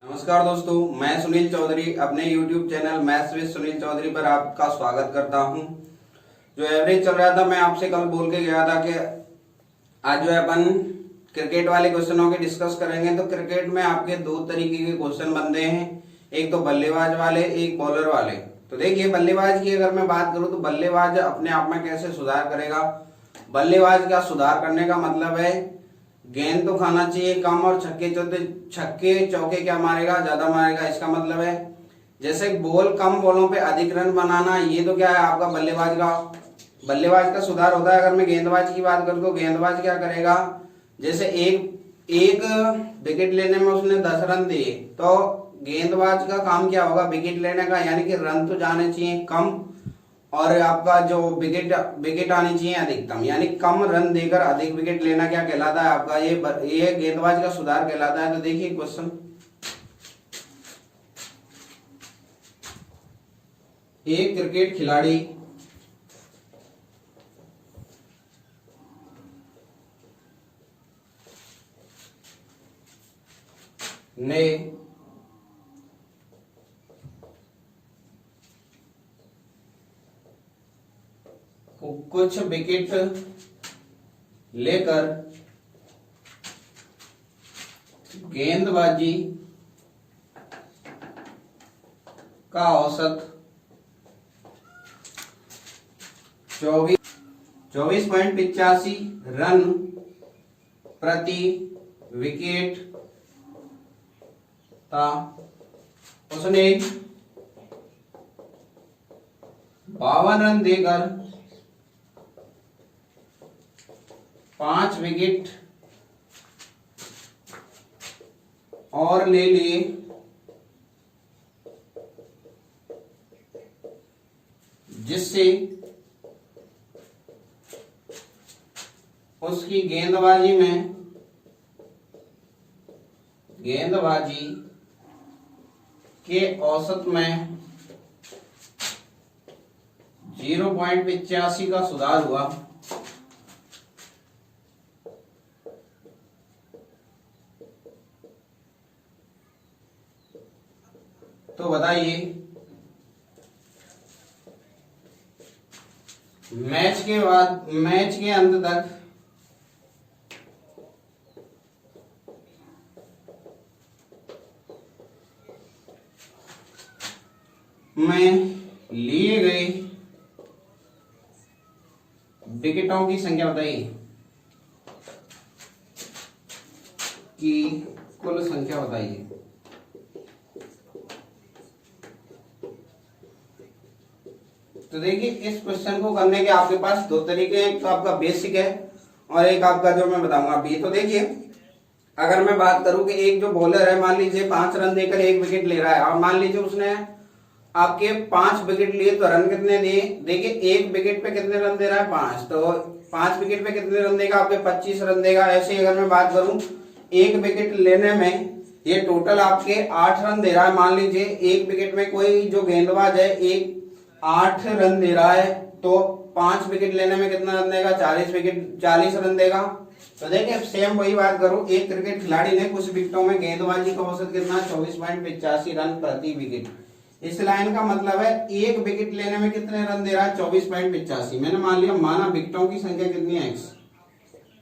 नमस्कार दोस्तों, मैं सुनील चौधरी अपने YouTube channel maths with Sunil Chaudhary पर आपका स्वागत करता हूं। जो एवरेज चल रहा था, मैं आपसे कल बोल के गया था कि आज जो है अपन क्रिकेट वाले क्वेश्चनों के डिस्कस करेंगे। तो क्रिकेट में आपके दो तरीके के क्वेश्चन बनते हैं, एक तो बल्लेबाज वाले, एक बॉलर वाले। तो देखिए, बल्लेबाज की अगर मैं बात करूं तो बल्लेबाज अपने आप में कैसे सुधार करेगा। बल्लेबाज का सुधार करने का मतलब है गेंद तो खाना चाहिए कम और छक्के चौके क्या मारेगा, ज्यादा मारेगा। इसका मतलब है जैसे कम बॉलों पे अधिक रन बनाना, ये तो क्या है आपका बल्लेबाज का सुधार होता है। अगर मैं गेंदबाज की बात करूं तो गेंदबाज क्या करेगा, जैसे एक विकेट लेने में उसने 10 रन दिए, तो गेंदबाज का काम क्या होगा, विकेट लेने का, यानी कि रन तो जाने चाहिए कम और आपका जो विकेट आनी चाहिए अधिकतम, यानी कम रन देकर अधिक विकेट लेना क्या कहलाता है आपका, ये गेंदबाज का सुधार कहलाता है। तो देखिए क्वेश्चन, एक क्रिकेट खिलाड़ी ने कुछ विकेट लेकर गेंदबाजी का औसत 24.85 रन प्रति विकेट था। उसने 52 रन देकर 5 विकेट और ले लिए, जिससे उसकी गेंदबाजी के औसत में 0.85 का सुधार हुआ। तो बताइए, मैच के अंत तक में लिए गए विकेटों की संख्या बताइए कि कुल संख्या बताइए। तो देखिए, इस क्वेश्चन को करने के आपके पास दो तरीके हैं, एक तो आपका बेसिक है और एक आपका जो मैं बताऊंगा अभी। तो देखिए, अगर मैं बात करूं कि एक जो बॉलर है, मान लीजिए 5 रन देकर 1 विकेट ले रहा है, और मान लीजिए उसने आपके 5 विकेट लिए, तो रन कितने दिए, देखिए 1 विकेट पे कितने रन दे रहा है, 5, तो 5 विकेट पे कितने रन देगा, आपके 25 रन देगा। ऐसे ही अगर मैं बात करूं 1 विकेट लेने में, ये टोटल आपके 8 रन दे रहा है। मान लीजिए 1 विकेट में कोई जो गेंदबाज है 8 रन दे रहा है, तो 5 विकेट लेने में कितना रन देगा, 40 रन देगा। तो देखिए, सेम वही बात करूं, एक क्रिकेट खिलाड़ी ने कुछ विकेटों में गेंदबाजी का औसत कितना, 24.85 रन प्रति विकेट। इस लाइन का मतलब है एक विकेट लेने में कितने रन दे रहा है, 24.85। मैंने माना विकेटों की संख्या कितनी है, x,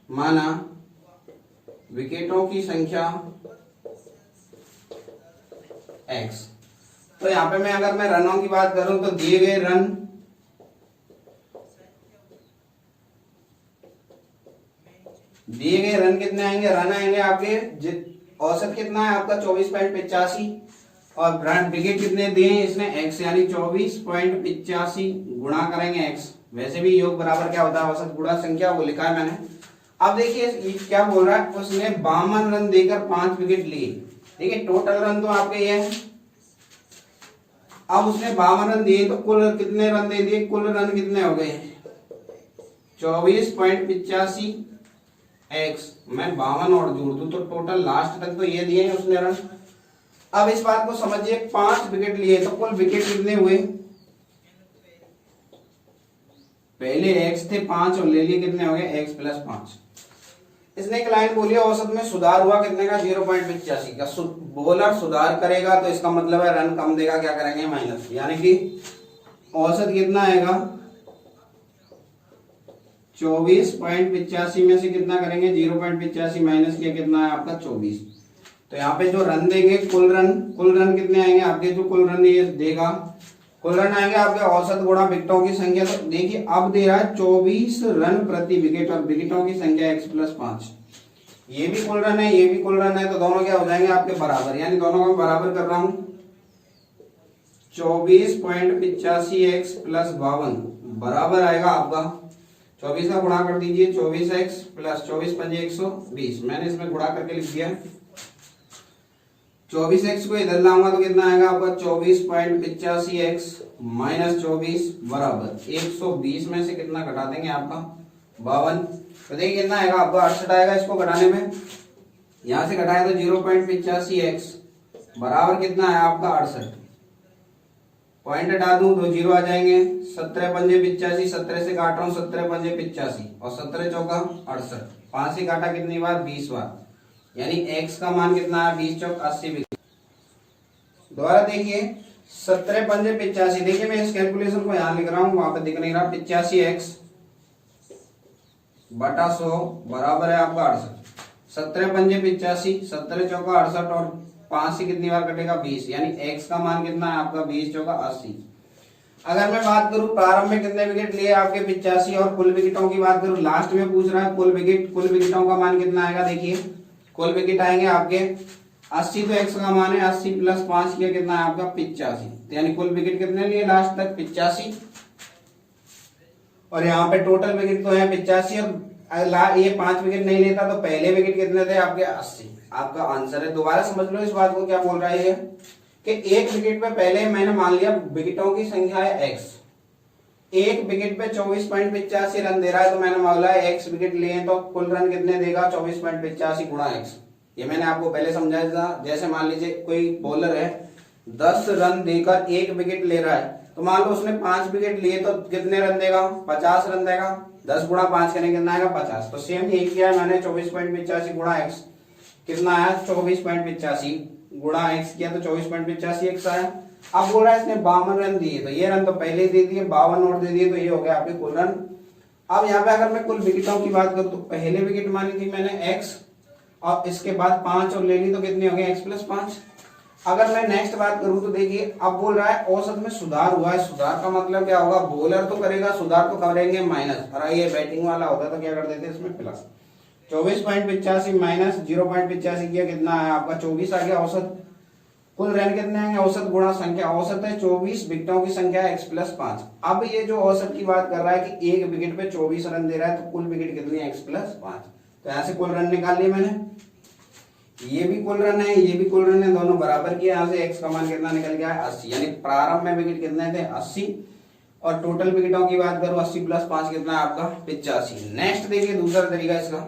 माना विकेटों की संख्या x। तो यहां पे अगर मैं रनों की बात करूं तो दिए गए रन कितने आएंगे, रन आएंगे आपके, औसत कितना है आपका 24.85, और विकेट कितने दिए हैं इसने, x, यानी 24.85 गुणा करेंगे x। वैसे भी योग बराबर क्या होता है, औसत गुणा संख्या, वो लिखा है मैंने। अब देखिए क्या बोल रहा है, उसने 52 रन देकर 5 विकेट लिए। देखिए टोटल रन तो आपके ये है, अब उसने 52 रन दिए, तो कुल कितने रन दे दिए, कुल रन कितने हो गए, 24.85 x, मैं 52 और जोड़ दूं तो टोटल लास्ट तक तो ये दिए हैं उसने रन। अब इस बात को समझिए, 5 विकेट लिए तो कुल विकेट कितने हुए, पहले x थे 5 और ले लिए कितने हो गए, x + 5। इसने एक लाइन बोली औसत में सुधार हुआ कितने का 0.85 का। बॉलर सुधार करेगा तो इसका मतलब है रन कम देगा, क्या करेंगे माइनस, यानी कि औसत कितना आएगा 24.85 में से कितना करेंगे 0.85 माइनस किया कितना है आपका 24। तो यहाँ पे जो रन देंगे कुल रन कितने आएंगे आपके, जो कुल रन ये देगा कुल रन आएंगे आपके औसत गुणा विकेटों की संख्या। तो देखिए अब दे रहा है 24 रन प्रति विकेट और विकेटों की संख्या x+5। ये भी कुल रन है ये भी कुल रन है, तो दोनों क्या हो जाएंगे आपके बराबर, यानी दोनों को बराबर कर रहा हूं। 24.85 x+52 बराबर आएगा आपका 24 का गुणा कर दीजिए 24x + 24 × 120। मैंने इसमें गुणा करके लिख दिया। 24x को इधर लाऊंगा तो कितना आएगा आपका 24.85x - 24 बराबर 120 में से कितना घटा देंगे आपका 52। तो देखिए कितना आएगा आपका 68 आएगा। इसको घटाने में यहां से घटाए तो 0.85x बराबर कितना है आपका 68। पॉइंट हटा दूं तो 0 आ जाएंगे। 17 × 5 = 85, 17 से काट रहा हूं 17 × 5 = 85 और 17 × 4 = 68। 5 से काटा कितनी बार 20 बार, यानी x का मान कितना है 20 × 4 = 80 विकेट। दोबारा देखिए 17 × 5 = 85। देखिए मैं इस कैलकुलेशन को यहां लिख रहा हूं, वहां पे दिख नहीं रहा। 85x बटा 100 बराबर है आपका 68। 17 × 5 = 85, 17 × 4 = 68 और 5 से कितनी बार कटेगा 20, यानी x का मान कितना है आपका 20 × 4 = 80। अगर मैं बात करूं प्रारंभ में कितने विकेट लिए आपके 85 और कुल विकेटों की बात करूं, लास्ट में पूछ रहा है कुल विकेटों का मान कितना आएगा। देखिए कुल विकेट आएंगे आपके 80, तो x का मान है 80 + 5 किया कितना है आपका 85, यानी कुल विकेट कितने लिए लास्ट तक 85। और यहाँ पे टोटल विकेट तो है 85 और ये 5 विकेट नहीं लेता तो पहले विकेट कितने थे आपके 80। आपका आंसर है। दोबारा समझ लो इस बात को, क्या बोल रहा है ये कि एक विकेट पे पहले मैंने मान लिया विकेटों की संख्या है x, एक विकेट पे 24.85 रन दे रहा है, तो मैंने माना है x विकेट लिए तो कुल रन कितने देगा 24.85 गुणा x। ये मैंने आपको पहले समझाया था। जैसे मान लीजिए कोई बॉलर है 10 रन देकर एक विकेट ले रहा है, तो मान लो उसने 5 विकेट लिए तो कितने रन देगा 50 रन देगा। 10 × 5 करेंगे कितना आएगा 50। तो सेम यही किया मैंने 24.85 गुणा x कितना आया 24.85 गुणा x किया तो 24.85 x आया। अब बोल रहा है इसने 52 रन दिए, तो ये रन तो पहले ही दे दिए, 52 और दे दिए, तो ये हो गया आपके कुल रन। अब यहाँ पे अगर मैं कुल विकेटों की बात करूं तो पहले विकेट मानी थी मैंने x और इसके बाद 5 और ले ली तो कितनी हो गई x+5। अगर मैं नेक्स्ट बात करूं तो देखिए अब बोल रहा है औसत में सुधार हुआ है। सुधार का मतलब क्या होगा, बॉलर तो करेगा सुधार तो करेंगे माइनस, और ये बैटिंग वाला होता तो क्या कर देते इसमें प्लस। 24.85 माइनस 0.85 किया कितना है आपका 24 आ गया औसत। कुल रन कितने आएंगे औसत गुणा संख्या, औसत है 24, विकेटों की संख्या x+5। अब ये जो औसत की बात कर रहा है कि एक विकेट पे 24 रन दे रहा है, तो कुल विकेट कितनी है x+5। तो यहाँ से कुल रन निकाल लिए मैंने, ये भी कुल रन है ये भी कुल रन है, दोनों बराबर किया। यहाँ से x का मान कितना निकल गया है 80, यानी प्रारंभ में विकेट कितने थे 80 और टोटल विकेटों की बात करूं 80 + 5 कितना है आपका 85। नेक्स्ट देखिए दूसरा तरीका इसका।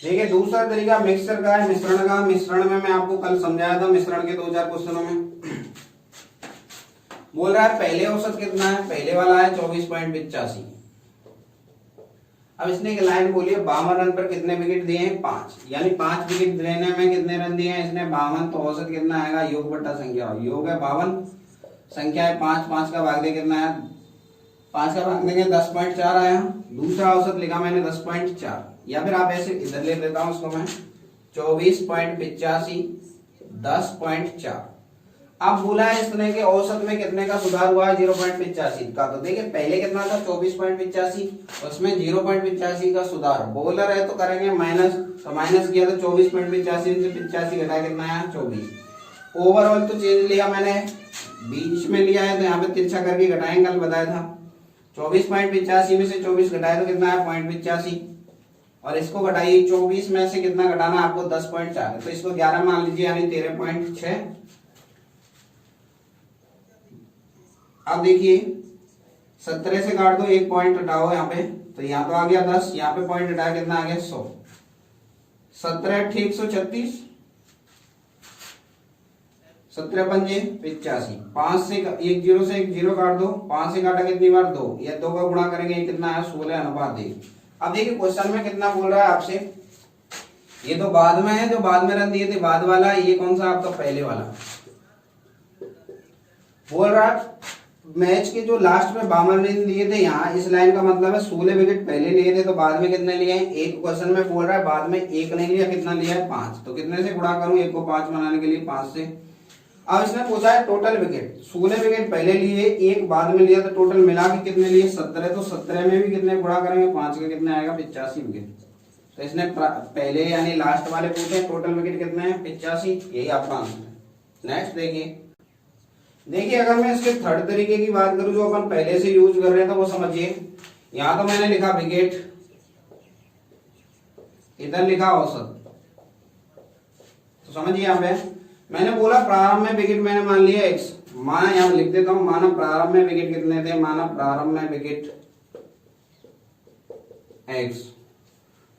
देखिए दूसरा तरीका मिक्सचर का है, मिश्रण का। मिश्रण में मैं आपको कल समझाया था, मिश्रण के 2-4 क्वेश्चनों में। बोल रहा है पहले औसत कितना है, पहले वाला है 24.85। अब इसने एक लाइन बोली है 52 रन पर कितने विकेट दिए हैं 5, यानी 5 विकेट देने में कितने रन दिए हैं इसने 52, तो औसत कितना आएगा योग बटा संख्या, योग है 52, संख्या है 5, 5 का भाग दे कितना है 5 का भाग देंगे 10.4 आया। दूसरा औसत लिखा मैंने 10.4, या फिर आप ऐसे इधर ले लेता हूं उसको मैं 24.85 10.4। अब बोला है इसने कि औसत में कितने का सुधार हुआ है 0.85 का। तो देखिए पहले कितना था 24.85, उसमें 0.85 का सुधार। बॉलर है तो करेंगे माइनस, तो माइनस किया तो 24.85 से 85 घटा कितना है 24। ओवरऑल तो चेंज लिया मैंने, बीच में लिया है तो यहाँ पे तिरछा करके घटाएंगे, कल बताया था। 24.85 में से 24 घटाए तो कितना है 0.85, और इसको घटाइए 24 में से कितना घटाना आपको 10.4, तो इसको 11 मान लीजिए यानी 13.6। अब देखिए 17 से काट दो, एक पॉइंट हटाओ यहाँ पे, तो यहाँ तो आ गया 10, यहाँ पे पॉइंट हटाया कितना आ गया 100। 17 ठीक 136, 17 पंजे 85, 5 से एक जीरो से एक जीरो काट दो, 5 से काटा कितनी बार 2, या 2 का गुणा करेंगे कितना है 16 अनुपात 1। अब देखिए क्वेश्चन में कितना बोल रहा है आपसे, ये तो बाद में है, जो बाद में रन दिए थे बाद वाला, ये कौन सा आपका पहले वाला बोल रहा है मैच के जो लास्ट में 52 रन दिए थे, यहाँ इस लाइन का मतलब है 16 विकेट पहले लिए थे तो बाद में कितने लिए हैं, एक क्वेश्चन में बोल रहा है बाद में एक नहीं लिया, कितना लिया है 5, तो कितने से गुणा करूं, एक को 5 बनाने के लिए 5 से। अब इसने पूछा है टोटल विकेट, 16 विकेट पहले लिए, एक बाद में लिया, तो टोटल मिला के कितने लिए 17, तो 17 में भी कितने गुणा करेंगे 5 का, कितने आएगा 85 विकेट। तो इसने पहले यानी लास्ट वाले पूछे टोटल विकेट कितने हैं 85, यही आपका आंसर है। नेक्स्ट देखिए अगर मैं इसके थर्ड तरीके की बात करूं जो अपन पहले से यूज कर रहे हैं तो वो समझिए, यहां तो मैंने लिखा विकेट, इधर लिखा औसत, तो समझिए यहां पे मैंने बोला प्रारंभ में विकेट मैंने मान लिया x, माना यहां लिख देता हूं, माना प्रारंभ में विकेट कितने थे, माना प्रारंभ में विकेट x,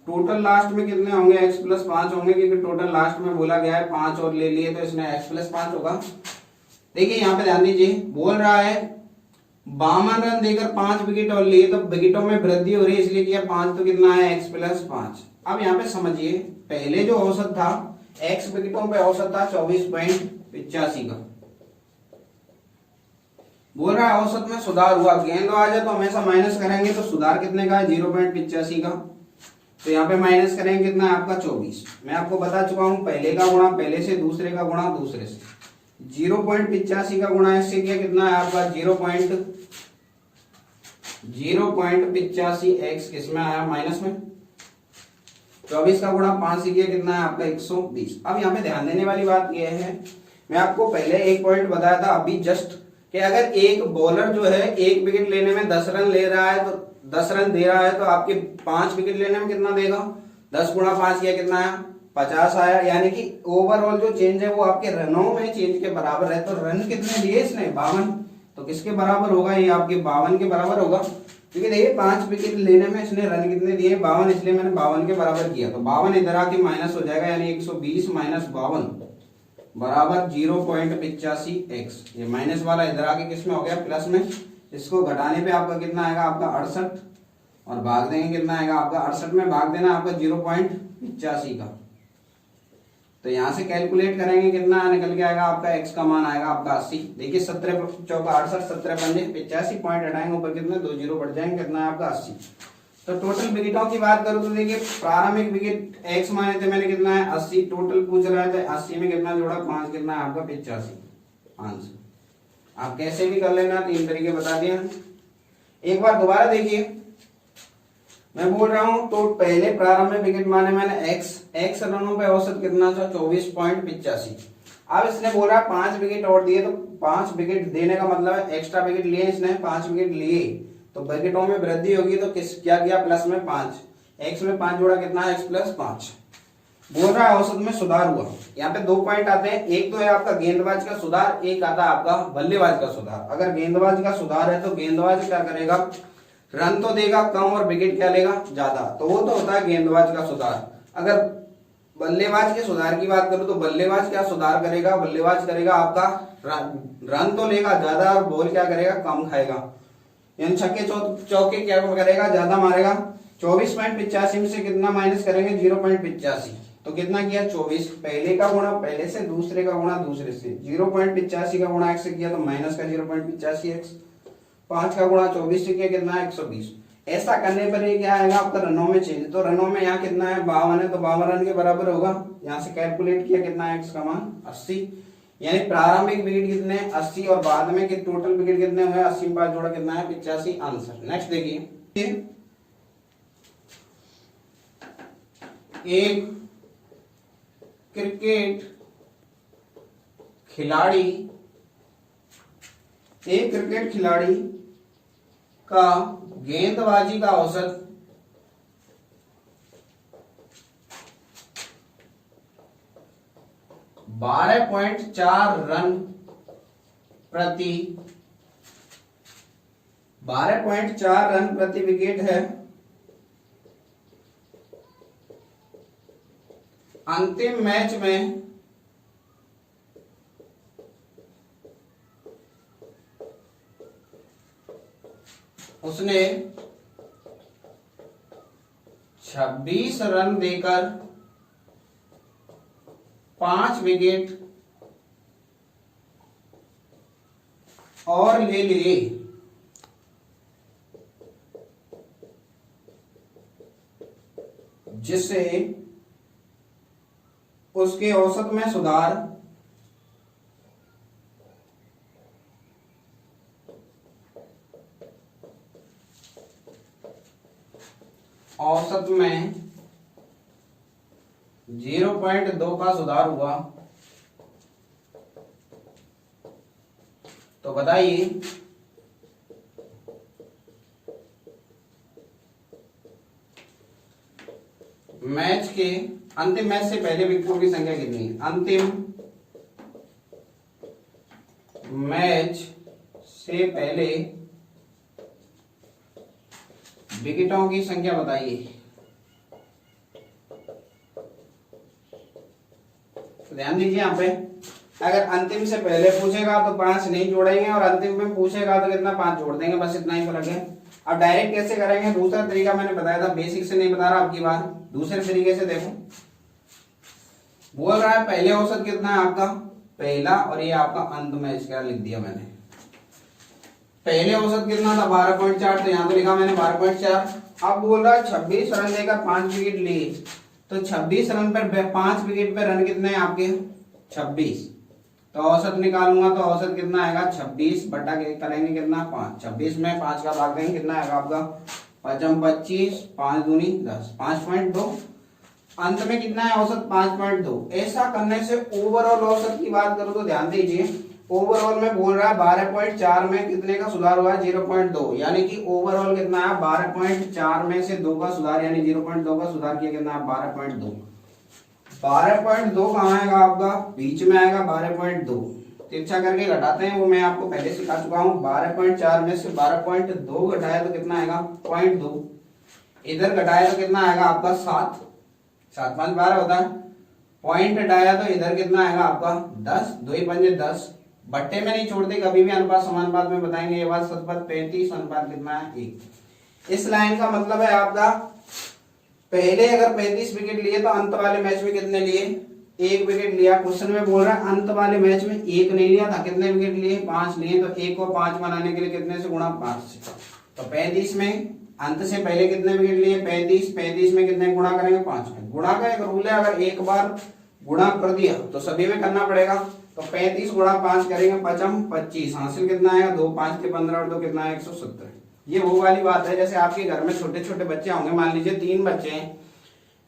टोटल लास्ट में कितने होंगे x प्लस 5 होंगे, क्योंकि टोटल लास्ट में बोला गया है 5 और ले लिए तो इसमें x प्लस 5 होगा। देखिए यहाँ पे ध्यान दीजिए, बोल रहा है 52 रन देकर 5 विकेट और लिए, तो विकेटों में वृद्धि हो रही है इसलिए किया 5, तो कितना है x प्लस 5। अब यहाँ पे समझिए पहले जो औसत था x विकेटों पे औसत था 24.85 का, बोल रहा है औसत में सुधार हुआ, गेंदबाज है तो हमेशा माइनस करेंगे, तो सुधार कितने का है 0.85 का, तो यहाँ पे माइनस करेंगे कितना है आपका 24। मैं आपको बता चुका हूं पहले का गुणा पहले से, दूसरे का गुणा दूसरे से, 0.85 का गुणा इससे किया कितना है आपका 0.85 x किसमें आया माइनस में, 24 का गुणा 5 से किया कितना है आपका 120। अब यहाँ पे ध्यान देने वाली बात यह है, मैं आपको पहले एक पॉइंट बताया था अभी जस्ट, कि अगर एक बॉलर जो है एक विकेट लेने में 10 रन ले रहा है, तो 10 रन दे रहा है तो आपके 5 विकेट लेने में कितना देगा, 10 गुणा 5 किया कितना आया 50 आया, यानी कि ओवरऑल जो चेंज है वो आपके रनों में चेंज के बराबर है। तो रन कितने दिए इसने 52, तो किसके बराबर होगा, ये आपके 52 के बराबर होगा, क्योंकि देखिए 5 विकेट लेने में इसने रन कितने दिए 52, इसलिए मैंने 52 के बराबर किया, तो 52 इधर आके माइनस हो जाएगा, यानी 120 माइनस 52 बराबर 0.85 x, ये माइनस वाला इधर आके किसमें हो गया प्लस में, इसको घटाने पे आपका कितना आएगा आपका 68, और भाग देंगे कितना आएगा आपका 68 में भाग देना आपका 0.85 का, तो यहां से कैलकुलेट करेंगे कितना निकल के आएगा आपका x का मान आएगा आपका 80। देखिए 17 चौका 68, 17 पंजे 85, पॉइंट हटाएंगे ऊपर कितने 2 जीरो बढ़ जाएंगे, कितना है आपका 80। तो टोटल विकेटों की बात करूं तो देखिए प्रारंभिक विकेट x माने थे मैंने कितना है 80, टोटल पूछ रहा है 80 में कितना जोड़ा 5, कितना है आपका 85 आंसर। आप कैसे भी कर लेना, 3 तरीके बता दिए। एक बार दोबारा देखिए, मैं बोल रहा हूं तो पहले प्रारंभ में विकेट माने मैंने x रनों पे औसत कितना था 24.85। अब इसने बोला 5 विकेट और दिए, तो 5 विकेट देने का मतलब है एक्स्ट्रा विकेट लिए इसने, 5 विकेट लिए तो विकेटों में वृद्धि होगी, तो किस क्या किया प्लस में 5, x में 5 जोड़ा कितना है x प्लस 5। बोल रहा है औसत में सुधार हुआ। यहाँ पे 2 पॉइंट आते हैं, एक तो है आपका गेंदबाज का सुधार, एक आता है आपका बल्लेबाज का सुधार। अगर गेंदबाज का सुधार है तो गेंदबाज क्या करेगा, रन तो देगा कम और विकेट क्या लेगा ज्यादा, तो वो तो होता है गेंदबाज का सुधार। अगर बल्लेबाज के सुधार की बात करूं तो बल्लेबाज क्या सुधार करेगा, बल्लेबाज करेगा आपका रन तो लेगा ज्यादा और बॉल क्या करेगा कम खाएगा, यानी छक्के चौके क्या करेगा ज्यादा मारेगा। 24.85 में से कितना माइनस करेंगे 0.85, तो कितना किया 24, पहले का गुणा पहले से, दूसरे का गुणा दूसरे से, 0.85 का गुणा x से किया तो माइनस का 0.85 x, 5 का गुणा 24 से किया कितना है 120। ऐसा करने पर ये क्या आएगा आपका रनों में चेंज, तो रनों में यहाँ कितना है 52 है, तो 52 रन के बराबर होगा। यहाँ से कैलकुलेट किया कितना है x का मान 80, यानी प्रारंभिक विकेट कितने 80 और बाद में के टोटल विकेट कितने हुए 80 में 5 जोड़ा कितना है 85 आंसर। नेक्स्ट देखिए, एक क्रिकेट खिलाड़ी का गेंदबाजी का औसत 12.4 रन प्रति विकेट है। अंतिम मैच में उसने 26 रन देकर 5 विकेट और ले लिए, जिससे उसके औसत में सुधार औसत में 0.2 का सुधार हुआ। तो बताइए मैच के अंतिम मैच से पहले विकेटों की संख्या कितनी है? अंतिम मैच से पहले विकेटों की संख्या बताइए। तो ध्यान दीजिए यहाँ पे, अगर अंतिम से पहले पूछेगा तो 5 नहीं जोड़ेंगे और अंतिम में पूछेगा तो कितना 5 जोड़ देंगे, बस इतना ही फर्क है। अब डायरेक्ट कैसे करेंगे? दूसरा तरीका मैंने बताया था, बेसिक से नहीं बता रहा आपकी बार, दूसरे तरीके से देखो। बोल रहा है पहले औसत कितना है आपका, पहला, और ये आपका अंत मैच का लिख दिया मैंने। पहले औसत कितना था 12.4, तो यहाँ तो लिखा मैंने 12.4। अब बोल रहा है 26 रन देकर 5 विकेट लिए, तो 26 रन पर 5 विकेट पे रन कितने हैं आपके? 26। तो औसत निकालूंगा तो औसत कितना आएगा? 26 बटा करेंगे कितना? 5। 26 में 5 का भाग देंगे, कितना आएगा आपका? 5 25, 5 दूनी 10, 5.2। अंत में कितना है औसत? 5.2। ऐसा करने से ओवरऑल औसत की बात करूं तो ध्यान दीजिए, ओवरऑल में बोल रहा है 12.4 में कितने का सुधार हुआ है? 0.2, यानी कि ओवरऑल कितना है? 12.4 में से 2 का सुधार, यानी 0.2 का सुधार किया, कितना है? 12.2। 12.2 कहाँ आएगा आपका? बीच में आएगा 12.2। तिरछा करके घटाते हैं, वो मैं आपको पहले सिखा चुका हूँ। 12.4 में से 12.2 घटाया तो कितना आएगा? 0.2। इधर घटाया तो कितना आएगा आपका? 7। 7 5 12 होता है। पॉइंट हटाया तो इधर कितना आएगा आपका? 10। 2 पंजे 10। बट्टे में नहीं छोड़ते कभी भी, अनुपात समानुपात में बताएंगे। ये बात सतपथ 35, अनुपात कितना है? 1। इस लाइन का मतलब है आपका, पहले अगर 35 विकेट लिए तो अंत वाले मैच में कितने लिए? 1 विकेट लिया। क्वेश्चन में बोल रहा है अंत वाले मैच में 1 नहीं लिया था, कितने विकेट लिए? 5 लिए। तो 1 को 5 बनाने के लिए कितने से गुणा? 5 से। तो 35 में अंत से पहले कितने विकेट लिए? 35। 35 में कितने गुणा करेंगे? 5 में। गुणा का एक रूल है, अगर एक बार गुणा कर दिया तो सभी में करना पड़ेगा। तो 35 गुणा 5 करेंगे, 5 25, हासिल कितना आएगा? 2 5 के 15 और 2 कितना है? 170। ये वो वाली बात है, जैसे आपके घर में छोटे छोटे बच्चे होंगे, मान लीजिए 3 बच्चे हैं,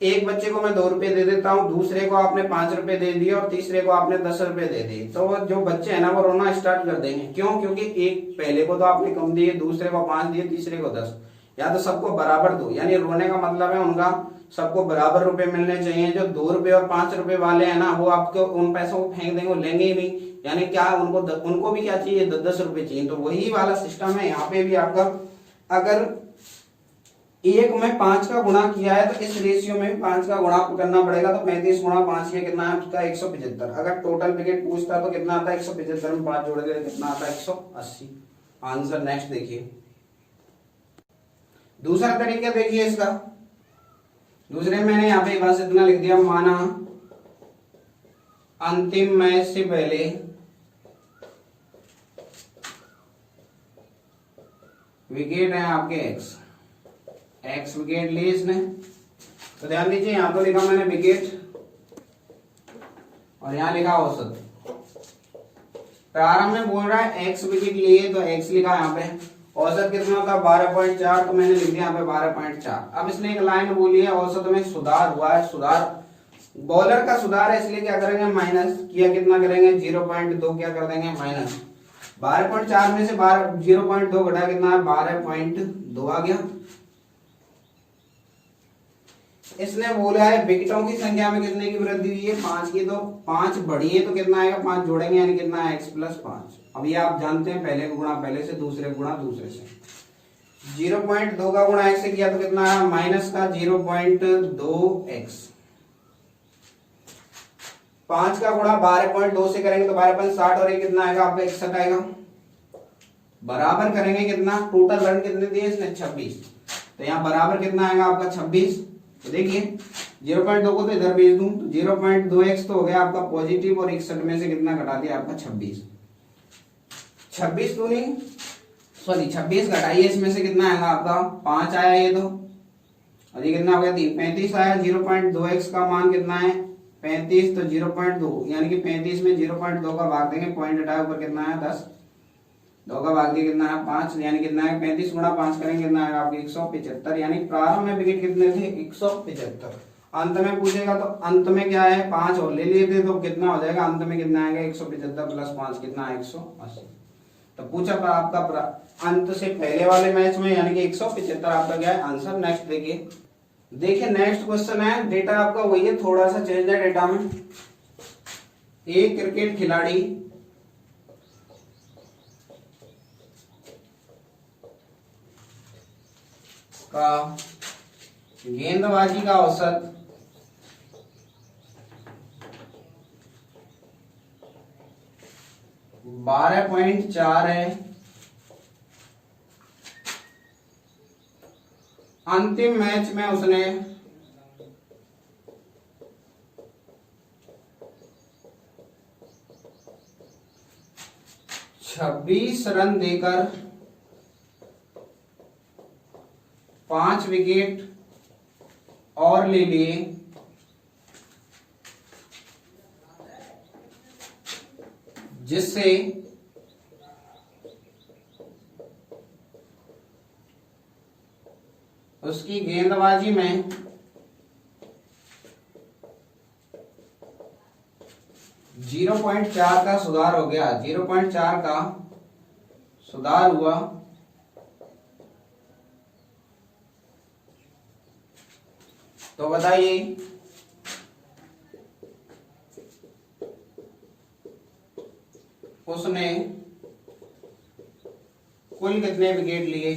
एक बच्चे को मैं 2 रुपए दे देता हूँ, दूसरे को आपने 5 रुपए दे दिए और तीसरे को आपने 10 रुपए दे दिए, तो जो बच्चे हैं ना वो रोना स्टार्ट कर देंगे। क्यों? क्योंकि एक पहले को तो आपने कम दिए, दूसरे को 5 दिए, तीसरे को 10। या तो सबको बराबर दो, यानी रोने का मतलब है उनका सबको बराबर रुपए मिलने चाहिए। जो 2 रुपए और 5 रुपए वाले हैं ना, वो आपको उन पैसों को फेंक देंगे, वो लेंगे ही नहीं। यानी क्या उनको भी क्या चाहिए? 10 रुपए चाहिए। तो वही वाला सिस्टम है यहाँ पे भी आपका। अगर 1 में 5 का गुणा किया है तो इस रेशियो में भी 5 का गुणा करना पड़ेगा। तो 35 गुणा 5 ये कितना है उसका? 175। अगर टोटल विकेट पूछता तो कितना आता है? 175 में 5 जोड़ के कितना आता है? 180। आंसर नेक्स्ट देखिए। दूसरा तरीका देखिए इसका। दूसरे मैंने यहाँ पे बस इतना लिख दिया, माना अंतिम मैच से पहले विकेट है आपके x विकेट लिए इसने। तो ध्यान दीजिए, यहां तो लिखा मैंने विकेट और यहां लिखा औसत। प्रारंभ में बोल रहा है x विकेट लिए, तो x लिखा यहाँ पे। औसत कितना होगा? 12.4, तो मैंने लिख दिया यहाँ पे 12.4। अब इसने एक लाइन बोली है, औसत में सुधार हुआ है। सुधार बॉलर का सुधार है, इसलिए क्या करेंगे? माइनस किया, कितना करेंगे? 0.2 क्या कर देंगे? माइनस। 12.4 में से 0.2 घटा कितना है? 12.2 आ गया। इसने बोला है विकेटों की संख्या में कितने की वृद्धि हुई है? 5 की। तो 5 बढ़ी है तो कितना आएगा? 5 जोड़ेंगे, यानी कितना है? x + 5। अब ये आप जानते हैं, पहले का गुणा पहले से, दूसरे गुणा दूसरे से। 0.2 का गुणा x से किया तो कितना आया? माइनस का 0.2x। 5 का गुणा 12.2 से करेंगे तो 12.60 और ये कितना आएगा आपका? 61 आएगा। बराबर करेंगे कितना? टोटल रन कितने दिए इसने? 26। तो यहाँ बराबर कितना आएगा आपका? 26। तो देखिए 0.2 को तो इधर भेज दूं तो 0.2x तो हो गया आपका पॉजिटिव, और 61 में से कितना घटा दिया आपका 26। 26 दूनी सॉरी 26 घटाइए इसमें से कितना आएगा आपका 5 आया ये तो, और ये कितना हो गया 3, 35 आया। 0.2x का मान कितना है 35, तो 0.2 यानी कि 35 में 0.2 का भाग देंगे, पॉइंट हटाए ऊपर कितना है 10, 2 का भाग दिया कितना है 5, यानी कितना है 35 गुणा 5 करेंगे कितना आएगा आपके 175, यानी प्रारंभ में विकेट कितने थे 175। अंत में पूछेगा तो अंत में क्या है 5 और ले लिए थे तो कितना हो जाएगा अंत में कितना आएगा 175 प्लस 5 कितना है 180। तो पूछा पर आपका अंत से पहले वाले मैच में यानी कि 175 आपका क्या है आंसर। नेक्स्ट देखिए नेक्स्ट क्वेश्चन है, डेटा आपका वही है, थोड़ा सा चेंज है डेटा में। एक क्रिकेट खिलाड़ी का गेंदबाजी का औसत 12.4 है। अंतिम मैच में उसने 26 रन देकर 5 विकेट और ले लिए, जिससे उसकी गेंदबाजी में 0.4 का सुधार हो गया, 0.4 का सुधार हुआ। तो बताइए उसने कुल कितने विकेट लिए।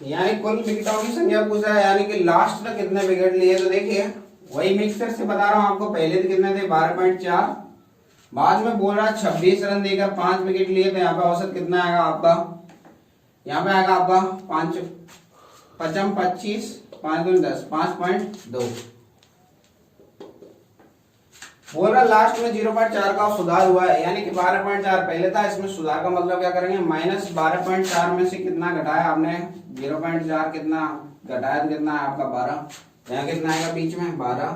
यानी कुल विकेटों की संख्या पूछा है, यानी कि लास्ट तक कितने विकेट लिए। तो देखिए वही मिक्सर से बता रहा हूं आपको, पहले तो कितने थे 12.4, बाद में बोल रहा 26 रन देकर 5 विकेट लिए, तो यहाँ पे औसत कितना आएगा आपका, यहाँ पे आएगा आपका 5 5 25 5 दूनी 10 5.2। बोल रहा लास्ट में 0.4 का सुधार हुआ है, यानी कि 12.4 पहले था, इसमें सुधार का मतलब क्या करेंगे माइनस 12.4 में से कितना घटाया आपने 0.4 कितना घटाया तो कितना है आपका 12, यहाँ कितना आएगा बीच में 12,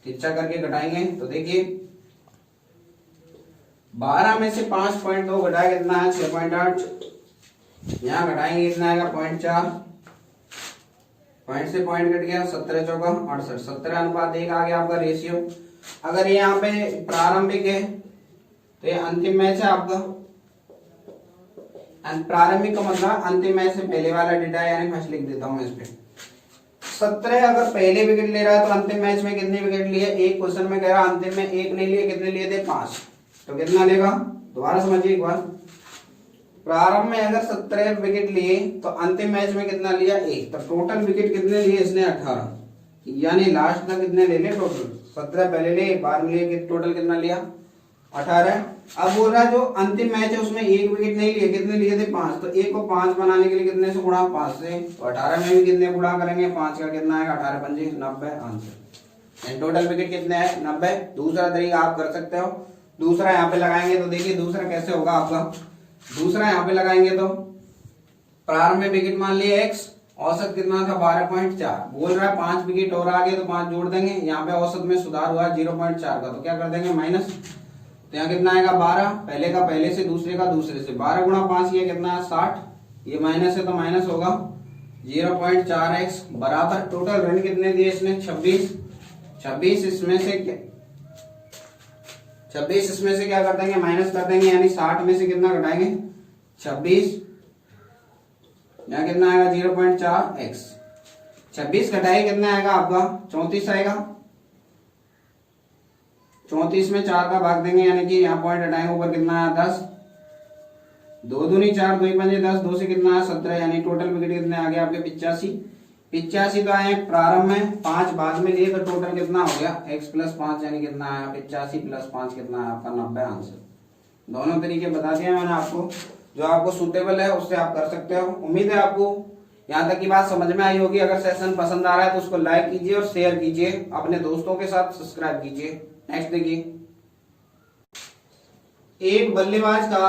तिरछा करके घटाएंगे तो देखिए 12 में से 5.2 घटाया कितना है 6.8, यहाँ घटाएंगे कितना आएगा 0.4, पॉइंट से पॉइंट कट गया 17 चौका 68, 17:1 आ गया आपका रेशियो। अगर ये यहाँ पे प्रारंभिक है तो ये अंतिम मैच है आपका, प्रारंभिक का मतलब अंतिम मैच से पहले वाला डेटा है, यानी फर्स्ट लिख देता हूँ मैं इस पे 17। अगर पहले विकेट ले रहा है तो अंतिम मैच में कितने विकेट लिए, एक क्वेश्चन में कह रहा अंतिम में एक नहीं लिए, कितने लिए थे 5, तो कितना लेगा दोबारा समझिए एक बार। प्रारंभ में अगर 17 विकेट लिए तो अंतिम मैच में कितना लिया 1, तो टोटल विकेट कितने लिए इसने 18, यानी लास्ट तक कितने ले लिए टोटल 17 पहले लिए, बाद में लिए टोटल कितना लिया 18। अब बोल रहा जो अंतिम मैच है उसमें एक विकेट नहीं लिए, कितने लिए थे 5, तो एक को 5 बनाने के लिए कितने से गुणा 5 से, तो 18 में भी कितने गुणा करेंगे 5 का कितना आएगा 18 पंजे 90 आंसर। टोटल विकेट कितने हैं 90। दूसरा तरीका आप कर सकते हो, दूसरा यहाँ पे लगाएंगे तो देखिए दूसरा कैसे होगा आपका, दूसरा यहाँ पे लगाएंगे तो प्रारंभ में विकेट मान लिए x, औसत कितना था 12.4, बोल रहा है 5 विकेट और आ गए तो 5 जोड़ देंगे, यहाँ पे औसत में सुधार हुआ 0.4 का, तो क्या कर देंगे माइनस, तो यहाँ कितना आएगा 12, पहले का पहले से दूसरे का दूसरे से, 12 गुणा 5 ये कितना है 60, ये माइनस है तो माइनस होगा 0.4x बराबर टोटल रन कितने दिए इसने 26, इसमें से क्या कर देंगे माइनस कर देंगे, यानी 60 में से कितना घटाएंगे 26, यहाँ कितना आएगा 0.4x, 26 घटाए कितना आएगा आपका 34 आएगा, 34 में 4 का भाग देंगे, यानी कि यहाँ पॉइंट हटाएंगे ऊपर कितना आया 10, 2 दूनी 4 2 पंजे 10, 2 से कितना आया 17, यानी टोटल विकेट कितने आ गए आपके 85 तो आए प्रारंभ में, 5 बाद में लिए तो टोटल कितना हो गया x + 5 यानी कितना आया 85 + 5 कितना आया आपका 90 आंसर। दोनों तरीके बता दिए मैंने आपको, जो आपको सूटेबल है उससे आप कर सकते हो। उम्मीद है आपको यहाँ तक की बात समझ में आई होगी। अगर सेशन पसंद आ रहा है तो उसको लाइक कीजिए और शेयर कीजिए अपने दोस्तों के साथ, सब्सक्राइब कीजिए। नेक्स्ट देखिए, एक बल्लेबाज का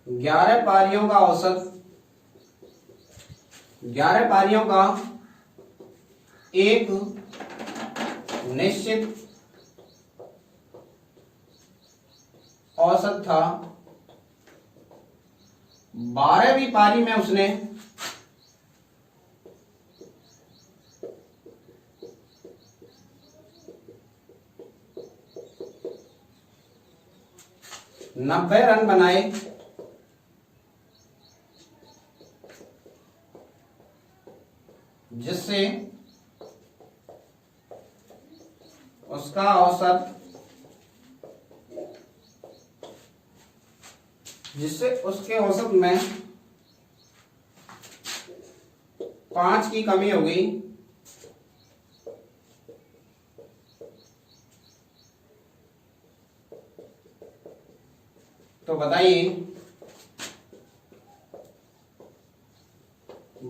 11 पारियों का औसत, 11 पारियों का एक निश्चित औसत था। 12वीं पारी में उसने 90 रन बनाए, जिससे उसका औसत, जिससे उसके औसत में 5 की कमी हो गई। तो बताइए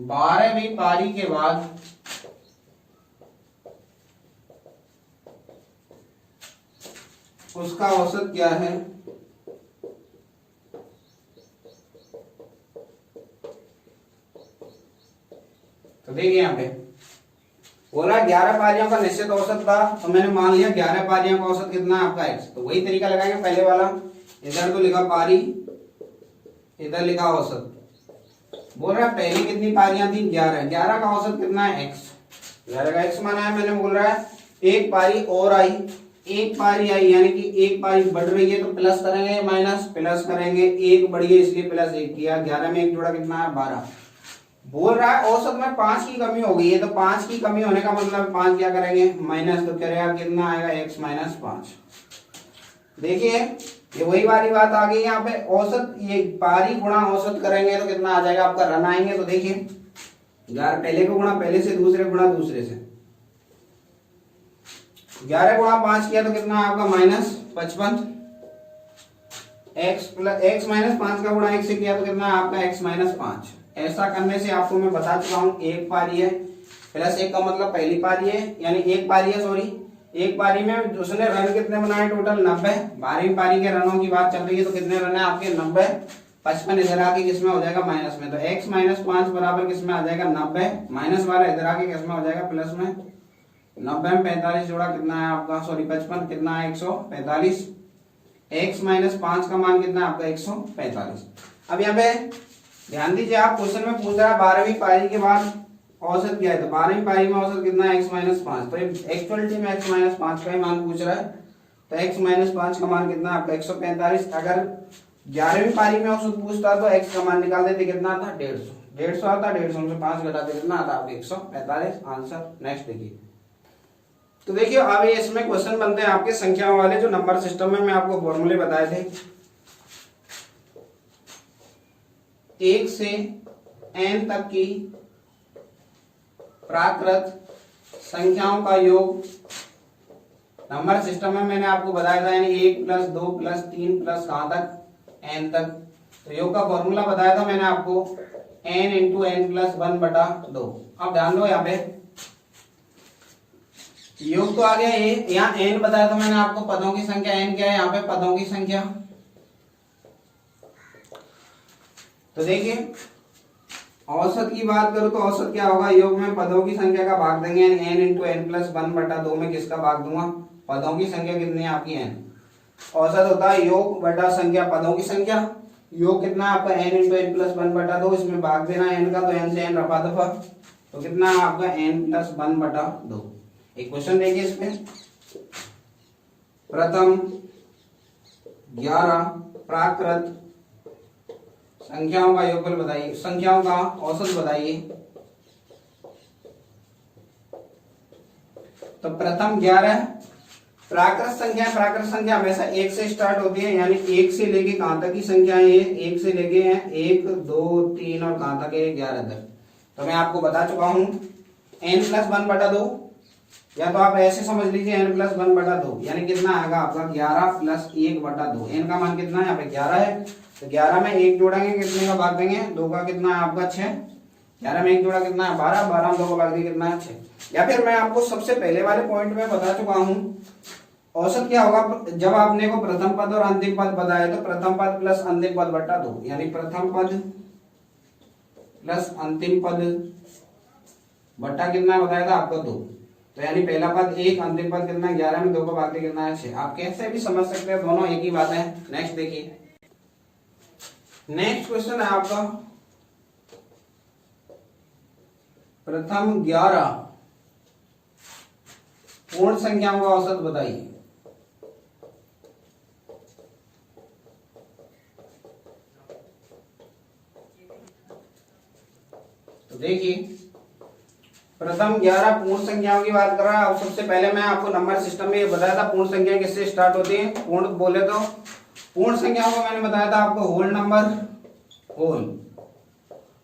12वीं पारी के बाद उसका औसत क्या है। तो देखिए यहाँ पे बोला 11 पारियों का निश्चित औसत था, तो मैंने मान लिया 11 पारियों का औसत कितना है आपका x। तो वही तरीका लगाएंगे पहले वाला, इधर तो लिखा पारी, इधर लिखा औसत। बोल रहा है पहले कितनी पारियां थी 11, 11 का औसत कितना है x, 11 का x माना है मैंने। बोल रहा है एक पारी और आई, एक पारी आई यानी कि एक पारी बढ़ रही है, तो प्लस करेंगे माइनस, प्लस करेंगे, एक बढ़ी है इसलिए प्लस 1 किया, 11 में एक जोड़ा कितना है 12। बोल रहा है औसत में 5 की कमी हो गई है, तो 5 की कमी होने का मतलब 5 क्या करेंगे माइनस, तो करेगा कितना आएगा x माइनस 5। देखिए ये वही वाली बात आ गई यहाँ पे, औसत ये पारी गुणा औसत करेंगे तो कितना आ जाएगा आपका रन आएंगे। तो देखिए 11 पहले को गुणा पहले से, दूसरे गुणा दूसरे से, 11 गुणा 5 किया तो कितना आपका माइनस 55, x माइनस 5 का गुणा 1 से किया तो कितना आपका x माइनस 5। ऐसा करने से आपको मैं बता चुका हूं, एक पारी है प्लस 1 का मतलब पहली पारी है, यानी एक पारी है, सॉरी एक पारी में उसने रन कितने बनाए टोटल 90। 12वीं पारी के रनों की बात चल रही है, तो कितने रन है आपके 90, 55 इधर आके किसमें हो जाएगा माइनस में, तो x माइनस 5 बराबर किसमें आ जाएगा 90, माइनस वाला इधर आके किसमें हो जाएगा प्लस में। 90 में 45 जोड़ा कितना है आपका, सॉरी 55 कितना है 145, x माइनस 5 का मान कितना है आपका 145। अब यहाँ पे ध्यान दीजिए, आप क्वेश्चन में पूछ रहा है 12वीं पारी के बाद औसत क्या है, तो 12वीं पारी में औसत कितना है x माइनस 5, तो एक्चुअलिटी में x माइनस 5 का ही मान पूछ रहा है, तो x माइनस 5 का मान कितना है आपका 145। अगर 11वीं पारी में औसत पूछता तो x का मान निकाल देते, कितना आता 150, 150 आता, 150 से 5 घटाते कितना आता आपका 145 आंसर। नेक्स्ट देखिए, तो देखिए अब ये इसमें क्वेश्चन बनते हैं आपके संख्याओं वाले, जो नंबर सिस्टम में मैं आपको फॉर्मूले बताए थे। 1 से n तक की प्राकृत संख्याओं का योग, नंबर सिस्टम में मैंने आपको बताया था, यानी 1 प्लस 2 प्लस 3 प्लस कहां तक n तक। तो योग का फॉर्मूला बताया था मैंने आपको, n इंटू n प्लस 1/2। अब ध्यान दो यहाँ पे योग तो आ गया ये, यहाँ n बताया था मैंने आपको, पदों की संख्या n क्या है यहाँ पे पदों की संख्या। तो देखिए औसत की बात करूं तो औसत क्या होगा, योग में पदों की संख्या का भाग देंगे, n इंटू n प्लस 1/2 में किसका भाग दूंगा, पदों की संख्या कितनी है आपकी n। औसत होता है योग बटा संख्या पदों की संख्या, योग कितना आपका n इंटू n प्लस 1/2, इसमें भाग देना n का, तो n से n रफा दफा, तो कितना आपका n प्लस 1/2। एक क्वेश्चन देखिए इसमें, प्रथम 11 प्राकृत संख्याओं का योगफल बताइए, संख्याओं का औसत बताइए। तो प्रथम 11 प्राकृत संख्या हमेशा 1 से स्टार्ट होती है, यानी 1 से लेके कहां तक की संख्या है ये, 1 से लेके है 1 2 3 और कहां तक है 11 तक। तो मैं आपको बता चुका हूं n प्लस 1/2, या तो आप ऐसे समझ लीजिए n प्लस 1/2, यानी कितना आएगा आपका 11 प्लस 1/2। n का मान कितना है यहाँ पे 11 है, तो 11 में 1 जोड़ेंगे, कितने का भाग देंगे 2 का, कितना है आपका 6। 11 में 1 जोड़ा कितना है 12, 12 में 2 का भाग देंगे कितना है 6। या फिर मैं आपको सबसे पहले वाले पॉइंट में बता चुका हूँ, औसत क्या होगा जब आपने को प्रथम पद और अंतिम पद बताया, तो प्रथम पद प्लस अंतिम पद बटा 2, यानी प्रथम पद प्लस अंतिम पद बटा कितना बताया था आपको 2। तो यानी पहला पद 1, अंतिम पद कितना 11 में 2 का भाग कितना है 6। आप कैसे भी समझ सकते हैं, दोनों एक ही बात है। नेक्स्ट देखिए, नेक्स्ट क्वेश्चन है आपका प्रथम 11 पूर्ण संख्याओं का औसत बताइए। तो देखिए, प्रथम 11 पूर्ण संख्याओं की बात कर रहा है। अब सबसे पहले मैं आपको नंबर सिस्टम में ये बताया था पूर्ण संख्या किससे स्टार्ट होती है। पूर्ण बोले तो पूर्ण संख्याओं को मैंने बताया था आपको होल नंबर, होल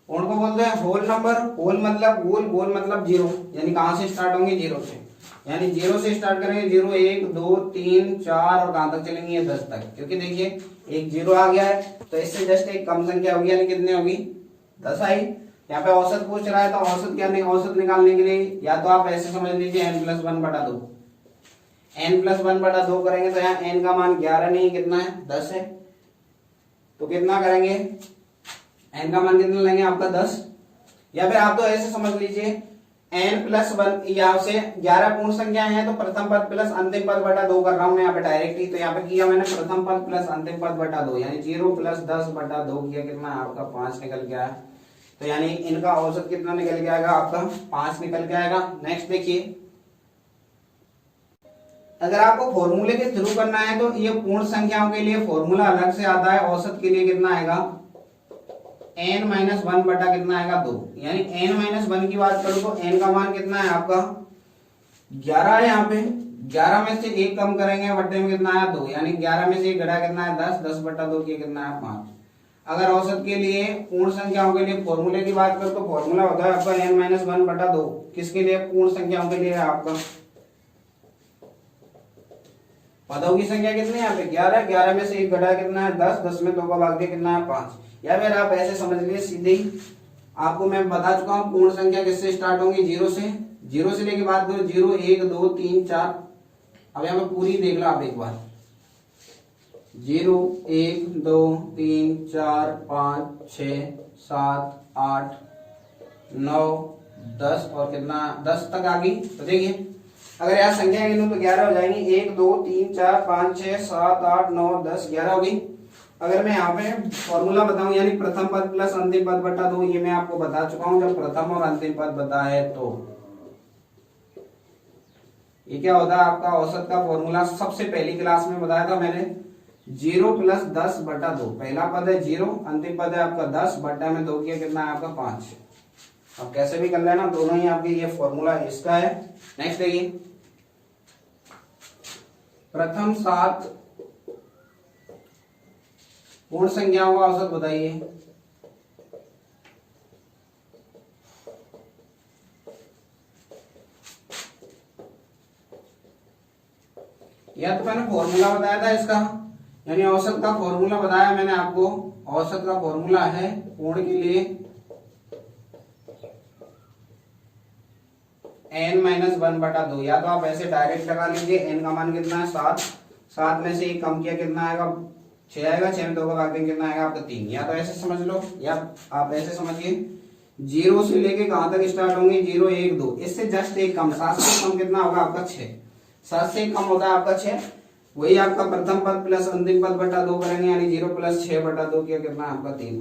पूर्ण को बोलते हैं होल नंबर। होल मतलब गोल, गोल मतलब जीरो, यानी कहां से स्टार्ट होंगे 0 से, यानी 0 से स्टार्ट करेंगे। 0 1 2 3 4 और कहां तक चलेंगे 10 तक, क्योंकि देखिए एक 0 आ गया है, तो इससे जस्ट एक कम संख्या होगी, यानी कितनी होगी 10 आई। यहाँ पे औसत पूछ रहा है, तो औसत क्या नहीं, औसत निकालने के लिए या तो आप ऐसे समझ लीजिए n प्लस 1/2। n प्लस 1/2 करेंगे तो यहाँ n का मान 11 नहीं कितना है 10 है, तो कितना करेंगे n का मान कितना लेंगे आपका 10। या फिर आप तो ऐसे समझ लीजिए n प्लस 1, यहाँ से 11 पूर्ण संख्या है, तो प्रथम पद प्लस अंतिम पद बटा 2 कर रहा हूं मैं यहाँ पे डायरेक्ट ही। तो यहाँ पे किया मैंने प्रथम पद प्लस अंतिम पद बटा 2, यानी 0 प्लस 10/2 किया, कितना आपका 5 निकल गया है। तो यानी इनका औसत कितना निकल के आएगा आपका 5 निकल के आएगा। नेक्स्ट देखिए, अगर आपको फॉर्मूले के थ्रू करना है तो ये पूर्ण संख्याओं के लिए फॉर्मूला अलग से आता है। औसत के लिए कितना आएगा n-1 बटा कितना आएगा 2, यानी n-1 की बात करूं तो n का मान कितना है आपका 11 है। यहाँ पे 11 में से 1 कम करेंगे, बट्टे में कितना आया 2, यानी 11 में से 1 घटा कितना है 10, 10/2 किया कितना है 5। अगर औसत के लिए पूर्ण संख्याओं के लिए फॉर्मूले की बात करो तो फॉर्मूला होता है आपका n-1/2, किसके लिए पूर्ण संख्याओं के लिए आपका पदों की संख्या कितनी है यहाँ पे 11, 11 में से 1 घटा कितना है 10, 10 में 2 का भाग दिया कितना है 5। या फिर आप ऐसे समझ लीजिए सीधे ही, आपको मैं बता चुका हूँ पूर्ण संख्या किससे स्टार्ट होंगी 0 से। 0 से लेके बात करो 0 1 2 3 4, अब यहाँ पे पूरी देख लो आप एक बार, 0 1 2 3 4 5 6 7 8 9 10 और कितना 10 तक आ गई। तो देखिए अगर यहाँ संख्या गिनूं तो 11 हो जाएंगी, 1 2 3 4 5 6 7 8 9 10 11 हो गई। अगर मैं यहाँ पे फॉर्मूला बताऊं, यानी प्रथम पद प्लस अंतिम पद बटा 2, ये मैं आपको बता चुका हूं जब प्रथम और अंतिम पद बताए तो ये क्या होता है आपका औसत का फॉर्मूला। सबसे पहली क्लास में बताया था मैंने 0 प्लस 10/2, पहला पद है 0, अंतिम पद है आपका 10, बट्टा में 2 किया कितना है आपका 5। अब कैसे भी कर लेना, दोनों ही आपके ये फॉर्मूला इसका है। नेक्स्ट देखिए, प्रथम 7 पूर्ण संख्याओं का औसत बताइए। या तो मैंने फॉर्मूला बताया था इसका, यानी औसत का फॉर्मूला बताया मैंने आपको। औसत का फॉर्मूला है पूर्ण के लिए n-1/2, या तो आप ऐसे डायरेक्ट लगा लीजिए। n का मान कितना है 7, 7 में से 1 कम किया कितना आएगा 6 आएगा, 6 में 2 का भाग देंगे कितना आएगा आपका 3। या तो ऐसे समझ लो, या आप ऐसे समझिए 0 से लेके कहां तक स्टार्ट होंगे 0 1 2, इससे जस्ट एक कम 7 से कम कितना होगा आपका 6, 7 से कम होता है आपका 6, वही आपका प्रथम पद प्लस अंतिम पद बटा 2 करेंगे, यानी 0 प्लस 6/2 किया कितना आपका 3।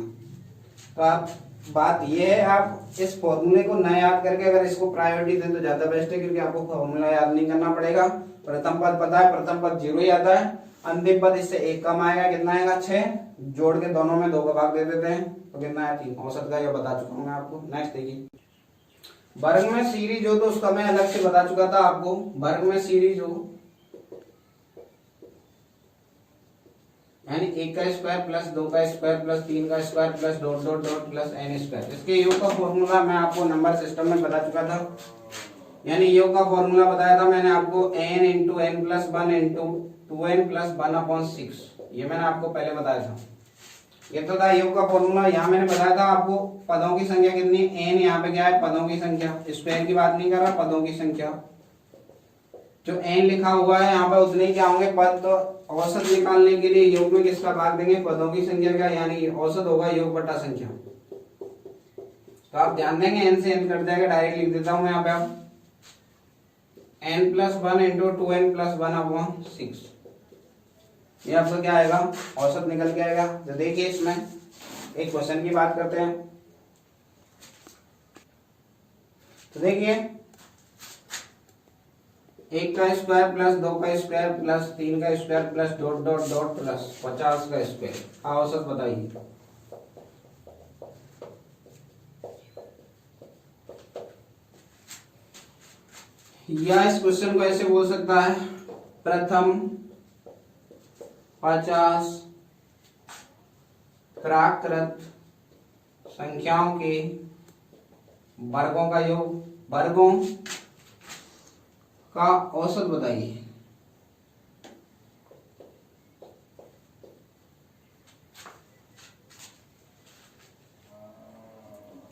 तो आप बात ये है, आप इस फॉर्मूले को न याद करके अगर इसको प्रायोरिटी दें तो ज्यादा बेस्ट है, क्योंकि आपको फॉर्मूला याद नहीं करना पड़ेगा। प्रथम पद पता है, प्रथम पद 0 ही आता है, अंतिम पद इससे 1 कम आएगा, कितना आएगा 6, जोड़ के दोनों में 2 का भाग दे देते हैं तो कितना है 3। औसत का ये बता चुका हूँ मैं आपको। नेक्स्ट देखिए, वर्ग में सीरीज हो तो उसका मैं अलग से बता चुका था आपको। वर्ग में सीरीज हो यानी 1 का स्क्वायर प्लस 2 का स्क्वायर प्लस 3 का square plus dot dot dot plus n square, इसके योग का फॉर्मूला मैं आपको नंबर सिस्टम में बता चुका था। यानी योग का फॉर्मूला बताया था मैंने आपको n into n plus one into 2n plus 1/6, ये मैंने आपको पहले बताया था। ये तो था योग का फॉर्मूला। यहाँ मैंने बताया था आपको पदों की संख्या कितनी है, n यहाँ पे क्या है, पदों की संख्या, स्क्वायर की बात नहीं कर रहा, पदों की संख्या। जो n लिखा हुआ है यहाँ पे उतने क्या होंगे पद, तो औसत निकालने के लिए योग में किसका भाग देंगे, पदों की संख्या का, यानी औसत होगा योग बटा संख्या। तो आप ध्यान देंगे n से n कट जाएगा, डायरेक्ट लिख देता हूं यहाँ पे आप n plus one into 2n plus 1/6, ये आपका क्या आएगा, औसत निकल के आएगा। तो देखिए इसमें एक क्वेश्चन की बात करते हैं। तो देखिए 1 का स्क्वायर प्लस 2 का स्क्वायर प्लस 3 का square plus dot dot dot plus 50 का स्क्वायर का औसत बताइए। या इस क्वेश्चन को ऐसे बोल सकता है, प्रथम 50 प्राकृत संख्याओं के वर्गों का योग, वर्गों का औसत बताइए।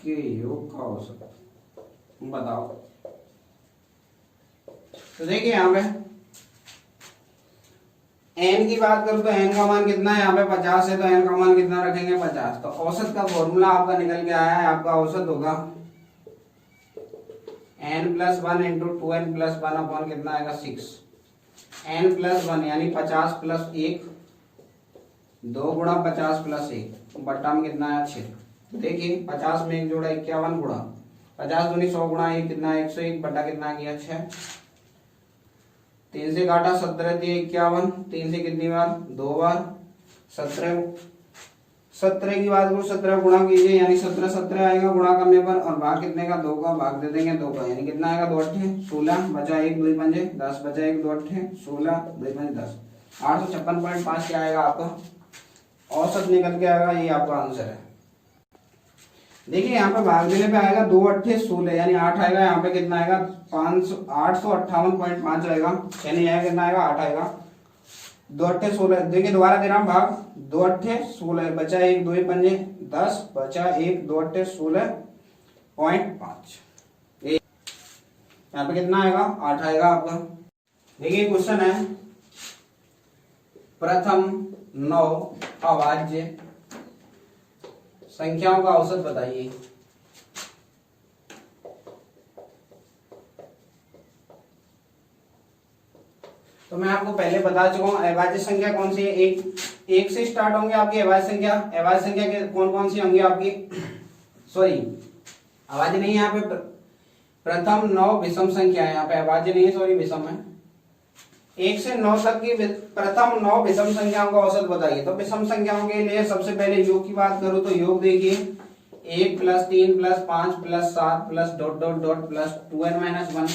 के योग का औसत बताओ। तो देखिए यहाँ पे n की बात करूं तो n का मान कितना है, यहाँ पे 50 है, तो n का मान कितना रखेंगे 50। तो औसत का फॉर्मूला आपका निकल के आया है, आपका औसत होगा n plus one into 2n plus 1 कितना आएगा 6, n प्लस वन यानी 50 प्लस 1, 2 गुणा 50 प्लस 1 बट्टा में कितना आया 6। देखिए 50 में 1 जोड़ा 51 गुणा 50 दूनी 100 गुणा 1 कितना 101 बट्टा कितना गया 6। 3 से काटा 17 दिए 51, 3 से कितनी बार 2 बार 17 की बात करो 17 गुणा कीजिए, यानी 17 आएगा गुणा करने पर, और भाग कितने का 2 का, भाग दे देंगे 2 का, यानी कितना आएगा 2 अट्ठे 16 बचा 1 2 पंजे 10 बचा 1 2 अट्ठे 16 2 पंजे 10, 856.5 क्या आएगा आपका औसत निकल के आएगा। ये आपका आंसर है। देखिए यहाँ पे भाग देने पे आएगा 2 अट्ठे 16, यानी 8 आएगा, यहाँ पे कितना आएगा 858.5 आएगा, यानी यहाँ कितना आएगा 8 आएगा। 2 अट्ठे 16, देखिए दोबारा दे रहा हूँ भाग, 2 अट्ठे 16 बचा 1 2 पंजे 10 बचा 1 2 अट्ठे 16.5, यहाँ पे कितना आएगा 8 आएगा आपका। देखिए क्वेश्चन है, प्रथम 9 अभाज्य संख्याओं का औसत बताइए। तो मैं आपको पहले बता चुका हूं अभाज्य संख्या कौन सी है, एक से स्टार्ट होंगे आपकी अभाज्य संख्या। अभाज्य संख्या के कौन कौन सी होंगी आपकी, सॉरी अभाज्य नहीं है यहाँ पे, प्रथम 9 विषम संख्या है, यहाँ पे अभाज्य नहीं है, सॉरी विषम है। 1 से 9 तक की प्रथम 9 विषम संख्याओं का औसत बताइए। तो विषम संख्याओं के लिए सबसे पहले योग की बात करूं तो योग देखिए 1 plus 3 plus 5 plus 7 plus dot dot dot plus 2n-1,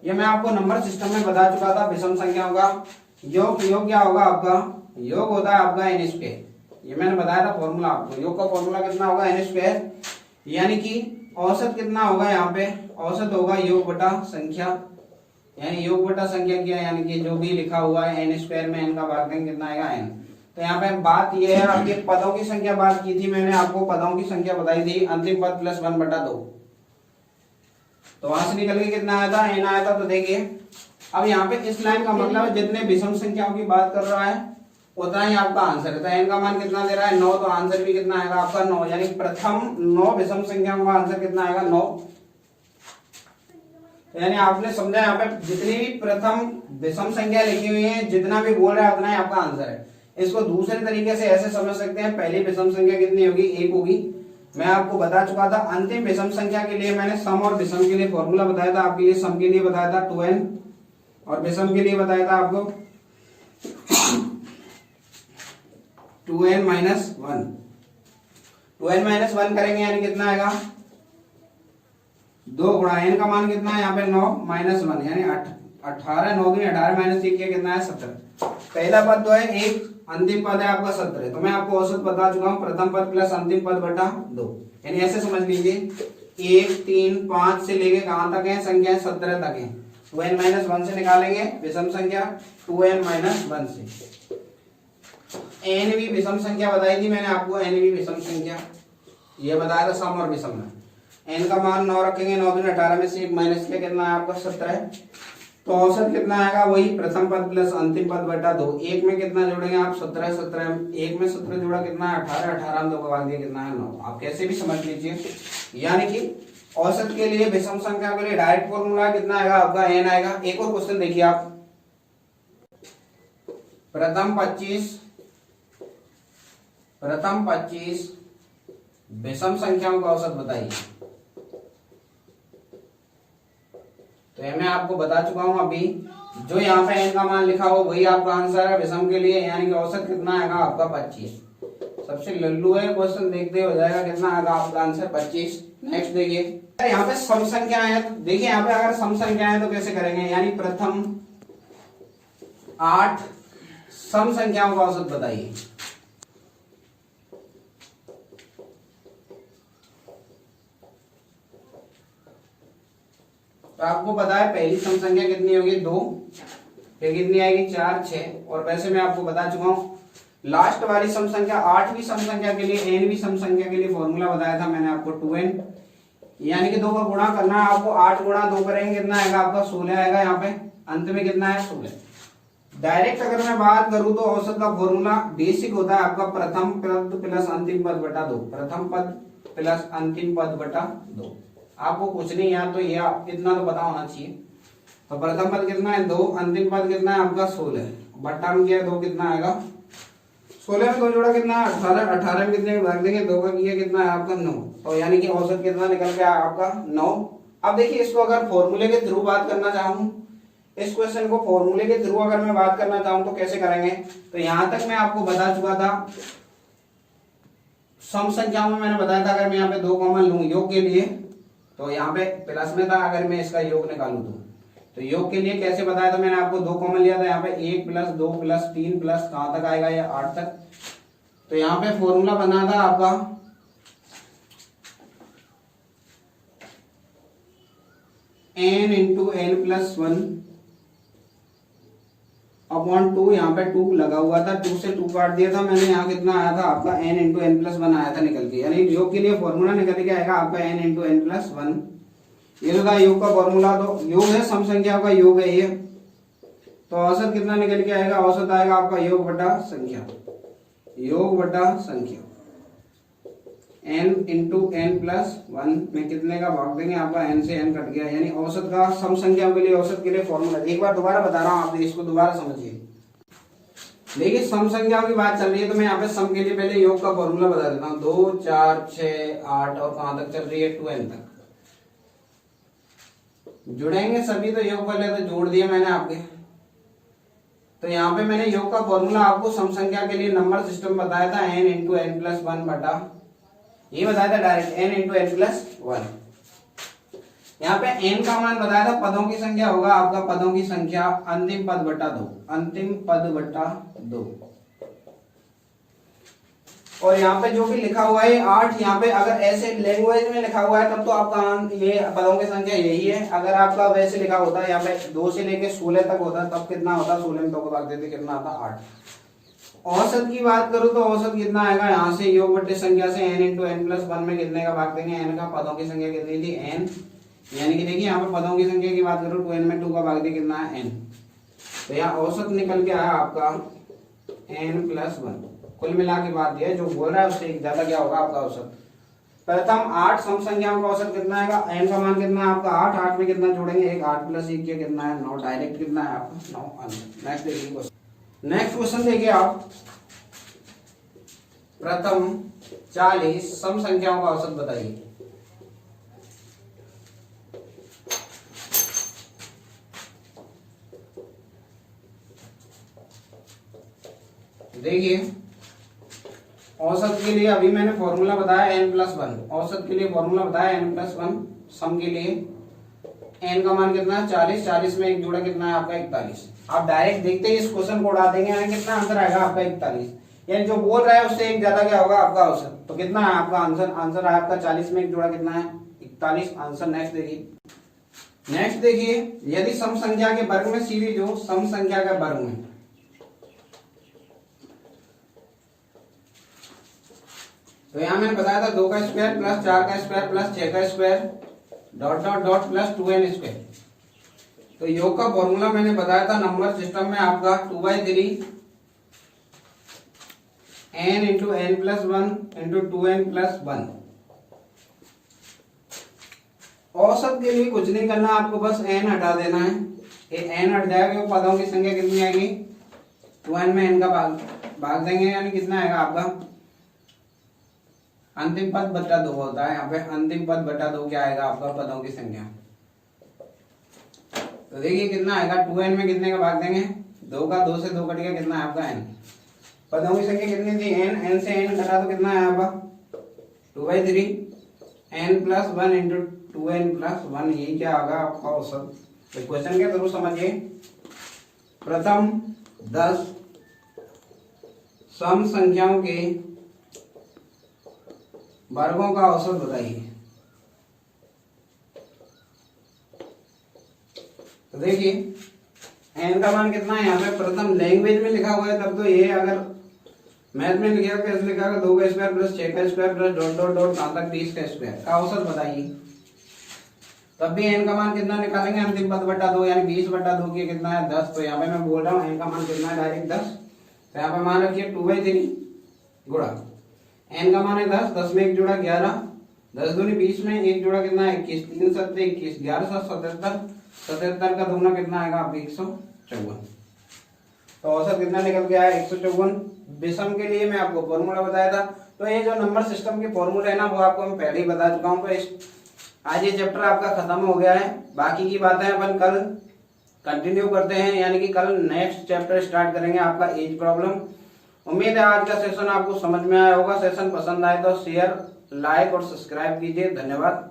ये मैं आपको नंबर सिस्टम में बता चुका था। विषम संख्याओं का योग क्या होगा आपका, योग होता है आपका n स्क्वायर, ये मैंने बताया था फॉर्मूला आपको। योग का फॉर्मूला कितना होगा n स्क्वायर, यानी कि औसत कितना होगा, यहाँ पे औसत होगा योग बटा संख्या, यानी योग बटा संख्या क्या, यानी कि जो भी लिखा हुआ है n स्क्वायर में n का भाग देंगे कितना आएगा n। तो यहाँ पे बात ये है, आपके पदों की संख्या बात की थी मैंने, आपको पदों की संख्या बताई थी, अंतिम पद प्लस 1/2, तो वहां से निकल के कितना आया था n आया था। तो देखिए अब यहाँ पे इस लाइन का मतलब है जितने विषम संख्याओं की बात कर रहा है उतना ही आपका आंसर है। तो n का मान कितना दे रहा है 9, तो आंसर भी कितना आएगा आपका 9, यानी प्रथम 9 विषम संख्याओं का आंसर कितना आएगा 9। यानी आपने समझा यहाँ पे जितनी भी प्रथम विषम संख्या लिखी हुई है, जितना भी बोल रहा है उतना ही आपका आंसर है। इसको दूसरे तरीके से ऐसे समझ सकते हैं, पहली विषम संख्या कितनी होगी 1 होगी, मैं आपको बता चुका था। अंतिम विषम संख्या के लिए मैंने सम और विषम के लिए फॉर्मूला बताया था, आपके लिए सम के लिए बताया था 2n और विषम के लिए बताया था आपको 2n-1। 2n-1 करेंगे यानी कितना आएगा 2 गुणा n का मान कितना है यहाँ पे 9-1, यानी 18 9 दूनी 18 माइनस 1 कितना है 17। पहला पद तो है 1, अंतिम पद है आपका 17। तो मैं आपको औसत बता चुका हूँ, प्रथम पद प्लस अंतिम पद बटा 2, यानी ऐसे समझ लीजिए 1 3 5 से लेके कहां तक है संख्या 17 तक है। 2n-1 से निकालेंगे विषम संख्या 2n-1 से। n भी विषम संख्या बताई थी मैंने आपको, n भी विषम संख्या ये बताया था सम और विषम में। n का मान 9 रखेंगे, 9 दूनी 18 में से 1 माइनस किया कितना है आपका 17। तो औसत कितना आएगा, वही प्रथम पद प्लस अंतिम पद बटा 2। एक में कितना जोड़ेंगे आप 17, 17 एक में 17 जोड़ा कितना है 18, 18 में 2 का भाग दिया कितना है 9। आप कैसे भी समझ लीजिए। यानी कि औसत के लिए विषम संख्या के लिए डायरेक्ट फॉर्मूला कितना आएगा आपका n आएगा। एक और क्वेश्चन देखिए आप, प्रथम 25 विषम संख्याओं का औसत बताइए। तो ये मैं आपको बता चुका हूं अभी, जो यहाँ पे n का मान लिखा हो वही आपका आंसर है विषम के लिए, यानी कि औसत कितना आएगा आपका 25। सबसे लल्लू है क्वेश्चन, देखते हो जाएगा कितना आएगा आपका आंसर 25। नेक्स्ट देखिए, यहाँ पे सम संख्या है, तो देखिए यहाँ पे अगर सम संख्या है तो कैसे करेंगे, यानी प्रथम 8 सम संख्याओं का औसत बताइए। तो आपको पता है पहली सम संख्या कितनी होगी 2, फिर कितनी आएगी 4 6, और वैसे मैं आपको बता चुका हूं लास्ट वाली सम संख्या 8वीं सम संख्या के लिए nवीं सम संख्या के लिए फॉर्मूला बताया था मैंने आपको 2n, यानी कि 2 का गुणा करना है आपको। 8 गुणा 2 करेंगे कितना आएगा आपका 16 आएगा, यहाँ पे अंत में कितना है 16। डायरेक्ट अगर मैं बात करूं तो औसत का फॉर्मूला बेसिक होता है आपका प्रथम पद प्लस अंतिम पद बटा 2, प्रथम पद प्लस अंतिम पद बटा 2। आपको कुछ नहीं यार, तो ये इतना तो पता होना चाहिए। तो प्रथम पद कितना है 2, अंतिम पद कितना है आपका 16, बट्टा में किया 2 कितना आएगा 16 में 2 जोड़ा कितना 18, 18 में कितने भाग देंगे 2 का किया कितना है आपका 9। तो यानी कि औसत कितना निकल गया आपका 9। अब देखिए इसको अगर फॉर्मूले के थ्रू बात करना चाहूं, इस क्वेश्चन को फॉर्मूले के थ्रू अगर मैं बात करना चाहूं तो कैसे करेंगे। तो यहां तक मैं आपको बता चुका था सम संख्याओं में, मैंने बताया था अगर मैं यहाँ पे 2 कॉमन लूं योग के लिए तो यहाँ पे प्लस में था, अगर मैं इसका योग निकालूं तो योग के लिए कैसे बताया था मैंने आपको 2 कॉमन लिया था, यहाँ पे 1 प्लस 2 प्लस 3 प्लस कहां तक आएगा ये 8 तक। तो यहाँ पे फॉर्मूला बना था आपका n into n plus 1 upon 2, यहाँ पे 2 लगा हुआ था, 2 से 2 काट दिया था मैंने, यहाँ कितना आया था आपका n इंटू एन प्लस 1 आया था निकल के, यानी योग के लिए फॉर्मूला निकल के आएगा आपका n इंटू एन प्लस 1। ये तो था योग का फॉर्मूला, तो योग है सम संख्याओं का योग है ये। तो औसत कितना निकल के आएगा, औसत आएगा आपका योग बटा संख्या, योग बटा संख्या n इंटू एन प्लस 1 में कितने का भाग देंगे आपका n से n कट गया, यानी औसत का सम संख्याओं के लिए औसत के लिए फॉर्मूला। एक बार दोबारा बता रहा हूं, आप इसको दोबारा समझिए। देखिए सम संख्याओं की बात चल रही है तो मैं यहाँ पे सम के लिए पहले योग का फॉर्मूला बता देता हूँ। 2 4 6 8 और कहां तक चल रही है 2n तक। जुड़ेंगे सभी तो योग पहले तो जोड़ दिए मैंने आपके। तो यहाँ पे मैंने योग का फॉर्मूला आपको सम संख्या के लिए नंबर सिस्टम बताया था n इंटू एन प्लस 1 बटा, ये बताया था direct n into n plus 1। यहाँ पे n का मान बताया था पदों की संख्या होगा आपका, पदों की संख्या अंतिम पद बटा 2, अंतिम पद बटा 2। और यहाँ पे जो भी लिखा हुआ है 8, यहाँ पे अगर ऐसे लैंग्वेज में लिखा हुआ है तब तो आपका ये पदों की संख्या यही है। अगर आपका वैसे लिखा होता है यहाँ पे 2 से लेके 16 तक होता तब कितना होता, 16 में 2 को भाग देते कितना आता 8। औसत की बात करूं तो औसत कितना आएगा, यहाँ से योग बटे संख्या से n इंटू एन प्लस 1 में कितने का भाग देंगे, n का, पदों की संख्या कितनी थी n, यानी कि देखिए यहाँ पे पदों की संख्या की बात करूं 2n में 2 का भाग दिया कितना है n। तो यहाँ औसत निकल के आया आपका n प्लस 1। कुल मिला के बात दिया जो बोल रहा है उससे ज्यादा क्या होगा आपका औसत। प्रथम 8 सम संख्याओं का औसत कितना आएगा, n का मान कितना है आपका 8, 8 में कितना जोड़ेंगे 1, 8 प्लस 1 कितना है 9, डायरेक्ट कितना है आपका 9 आंसर। नेक्स्ट देखिए क्वेश्चन, नेक्स्ट क्वेश्चन देखिए आप, प्रथम 40 सम संख्याओं का औसत बताइए। देखिए औसत के लिए अभी मैंने फॉर्मूला बताया n प्लस 1, औसत के लिए फॉर्मूला बताया n प्लस 1, सम के लिए n का मान कितना है 40, 40 में 1 जोड़ा कितना है आपका 41। आप डायरेक्ट देखते ही इस क्वेश्चन को उड़ा देंगे, यानी कितना आंसर आएगा आपका 41, यानी जो बोल रहा है उससे एक ज्यादा क्या होगा आपका औसत। तो कितना है आपका आंसर, आंसर है आपका 40 में 1 जोड़ा कितना है 41 आंसर। नेक्स्ट देखिए यदि सम संख्या के वर्ग में सीरीज हो, सम संख्या के वर्ग में, तो यहां मैंने बताया था 2 का स्क्वायर प्लस 4 का स्क्वायर प्लस 6 का square dot dot dot plus 2n square. तो योग का फॉर्मूला मैंने बताया था नंबर सिस्टम में आपका 2/3 n into n plus 1 into 2n plus 1। औसत के लिए कुछ नहीं करना, आपको बस n हटा देना है। ये n हट जाएगा, पदों की संख्या कितनी आएगी, 2n में n का भाग देंगे, यानी कितना आएगा आपका अंतिम पद बटा 2 होता है। यहाँ पे अंतिम पद बटा 2 क्या आएगा आपका, पदों की संख्या। तो देखिए कितना आएगा, 2n में कितने का भाग देंगे, 2 का, 2 से 2 कट गया, कितना है आपका n। पदों की संख्या कितनी थी, n से n घटा तो कितना है आपका 2/3 n plus 1 into 2n plus 1। ये क्या होगा आपका औसत। तो क्वेश्चन के थ्रू समझिए, प्रथम 10 सम संख्याओं के वर्गों का औसत बताइए। तो देखिए n का मान कितना है, यहाँ पे प्रथम लैंग्वेज में लिखा हुआ है, तब तो ये अगर मैथ में लिखा कैसे लिखा होगा, 2 का स्क्वायर प्लस 6 का square plus dot dot dot कहां तक 20 का स्क्वायर का औसत बताइए। तब भी n का मान कितना निकालेंगे, अंतिम पद बटा 2, यानी 20 बटा 2 की कितना है 10। तो यहाँ पे मैं बोल रहा हूँ n का मान कितना है, डायरेक्ट 10। तो यहाँ पे मान रखिए 2/3 गुणा n का मान है 10, 10 में 1 जोड़ा 11, 10 दूनी 20 में 1 जोड़ा कितना है 21, 3 7 21, 11 77, 77 का दूना कितना आएगा आपको 154। तो औसत कितना निकल के आया 154। विषम के लिए मैं आपको फॉर्मूला बताया था। तो ये जो नंबर सिस्टम के फॉर्मूले है ना, वो आपको मैं पहले ही बता चुका हूँ। तो आज ये चैप्टर आपका खत्म हो गया है, बाकी की बातें अपन कल कंटिन्यू करते हैं, यानी कि कल नेक्स्ट चैप्टर स्टार्ट करेंगे आपका एज प्रॉब्लम। उम्मीद है आज का सेशन आपको समझ में आया होगा। सेशन पसंद आए तो शेयर, लाइक और सब्सक्राइब कीजिए। धन्यवाद।